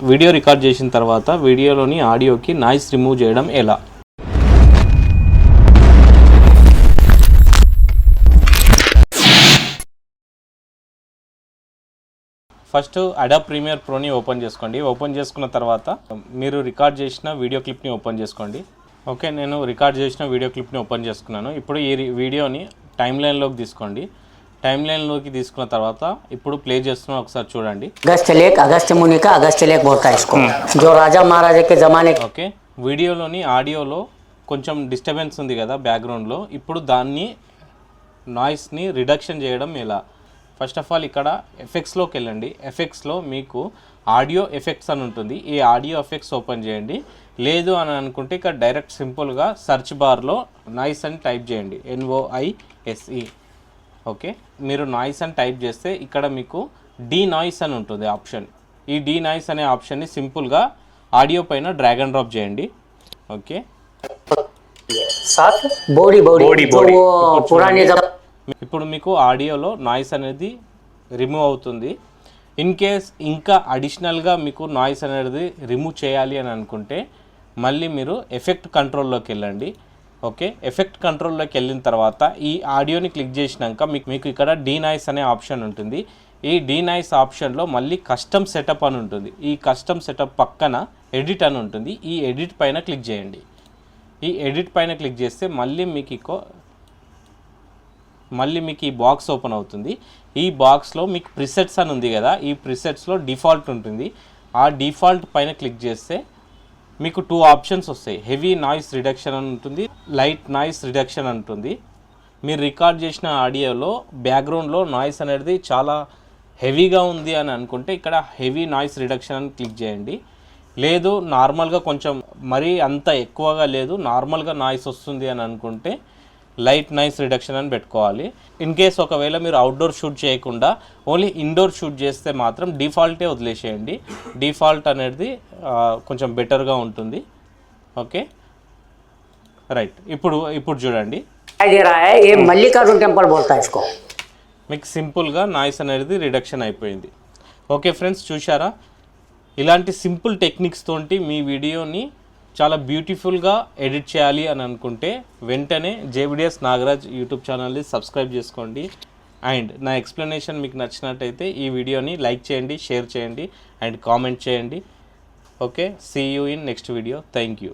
Video record చేసిన తర్వాత వీడియోలోని ఆడియోకి నాయిస్ రిమూవ్ చేయడం ఎలా? ఫస్ట్ అడాబ్ ప్రీమియర్ ప్రోని ఓపెన్ చేసుకోండి. ఓపెన్ చేసుకున్న తర్వాత మీరు రికార్డ్ చేసిన వీడియో క్లిప్ని ఓపెన్ చేసుకోండి. ఓకే, నేను రికార్డ్ చేసిన వీడియో క్లిప్ని ఓపెన్ చేసుకున్నాను. ఇప్పుడు ఈ వీడియోని టైమ్ లైన్లోకి తీసుకోండి. టైమ్ లైన్లోకి తీసుకున్న తర్వాత ఇప్పుడు ప్లే చేస్తున్నా, ఒకసారి చూడండి. అగస్త్య ముని కా అగస్త్య లేక్ బోల్తా హై ఇస్కో, జో రాజా మహారాజా కే జమానే. ఓకే, వీడియోలోని ఆడియోలో కొంచెం డిస్టర్బెన్స్ ఉంది కదా బ్యాక్గ్రౌండ్లో. ఇప్పుడు దాన్ని నాయిస్ని రిడక్షన్ చేయడం ఎలా? ఫస్ట్ ఆఫ్ ఆల్ ఇక్కడ ఎఫెక్ట్స్లోకి వెళ్ళండి. ఎఫెక్ట్స్లో మీకు ఆడియో ఎఫెక్ట్స్ అని ఉంటుంది. ఈ ఆడియో ఎఫెక్ట్స్ ఓపెన్ చేయండి. లేదు అని అనుకుంటే ఇక్కడ డైరెక్ట్ సింపుల్గా సెర్చ్ బార్లో నాయిస్ అని టైప్ చేయండి, NOISE. ఓకే, మీరు నాయిస్ అని టైప్ చేస్తే ఇక్కడ మీకు డీ నాయిస్ అని ఉంటుంది ఆప్షన్. ఈ డీ నాయిస్ అనే ఆప్షన్ని సింపుల్గా ఆడియో పైన డ్రాగ్ అండ్ డ్రాప్ చేయండి. ఓకే, ఇప్పుడు మీకు ఆడియోలో నాయిస్ అనేది రిమూవ్ అవుతుంది. ఇన్ కేస్ ఇంకా అడిషనల్గా మీకు నాయిస్ అనేది రిమూవ్ చేయాలి అని అనుకుంటే మళ్ళీ మీరు ఎఫెక్ట్ కంట్రోల్లోకి వెళ్ళండి. ఓకే, ఎఫెక్ట్ కంట్రోల్లోకి వెళ్ళిన తర్వాత ఈ ఆడియోని క్లిక్ చేసినాక మీకు ఇక్కడ డీ నాయిస్ అనే ఆప్షన్ ఉంటుంది. ఈ డీ నాయిస్ ఆప్షన్లో మళ్ళీ కస్టమ్ సెటప్ అని ఉంటుంది. ఈ కస్టమ్ సెటప్ పక్కన ఎడిట్ అని ఉంటుంది. ఈ ఎడిట్ పైన క్లిక్ చేయండి. ఈ ఎడిట్ పైన క్లిక్ చేస్తే మళ్ళీ మీకు ఈ బాక్స్ ఓపెన్ అవుతుంది. ఈ బాక్స్లో మీకు ప్రిసెట్స్ అని ఉంది కదా, ఈ ప్రిసెట్స్లో డిఫాల్ట్ ఉంటుంది. ఆ డిఫాల్ట్ పైన క్లిక్ చేస్తే మీకు 2 ఆప్షన్స్ వస్తాయి. హెవీ నాయిస్ రిడక్షన్ అని ఉంటుంది, లైట్ నాయిస్ రిడక్షన్ అని ఉంటుంది. మీరు రికార్డ్ చేసిన ఆడియోలో బ్యాక్గ్రౌండ్లో నాయిస్ అనేది చాలా హెవీగా ఉంది అని అనుకుంటే ఇక్కడ హెవీ నాయిస్ రిడక్షన్ అని క్లిక్ చేయండి. లేదు నార్మల్గా కొంచెం మరీ అంత ఎక్కువగా లేదు, నార్మల్గా నాయిస్ వస్తుంది అని అనుకుంటే లైట్ నాయిస్ రిడక్షన్ అని పెట్టుకోవాలి. ఇన్ కేస్ ఒకవేళ మీరు అవుట్డోర్ షూట్ చేయకుండా ఓన్లీ ఇండోర్ షూట్ చేస్తే మాత్రం డిఫాల్టే వదిలేసేయండి. డిఫాల్ట్ అనేది కొంచెం బెటర్గా ఉంటుంది. Okay, right. ఇప్పుడు చూడండి, మల్లికార్జున టెంపుల్ బోల్తా హై ఇస్కో. మీకు సింపుల్గా నాయిస్ అనేది రిడక్షన్ అయిపోయింది. ఓకే ఫ్రెండ్స్, చూశారా? ఇలాంటి సింపుల్ టెక్నిక్స్ తోటి మీ వీడియోని చాలా బ్యూటిఫుల్గా ఎడిట్ చేయాలి అని అనుకుంటే వెంటనే JVDS నాగరాజ్ యూట్యూబ్ ఛానల్ని సబ్స్క్రైబ్ చేసుకోండి. అండ్ నా ఎక్స్ప్లెనేషన్ మీకు నచ్చినట్టయితే ఈ వీడియోని లైక్ చేయండి, షేర్ చేయండి అండ్ కామెంట్ చేయండి. Okay, see you in next video. Thank you.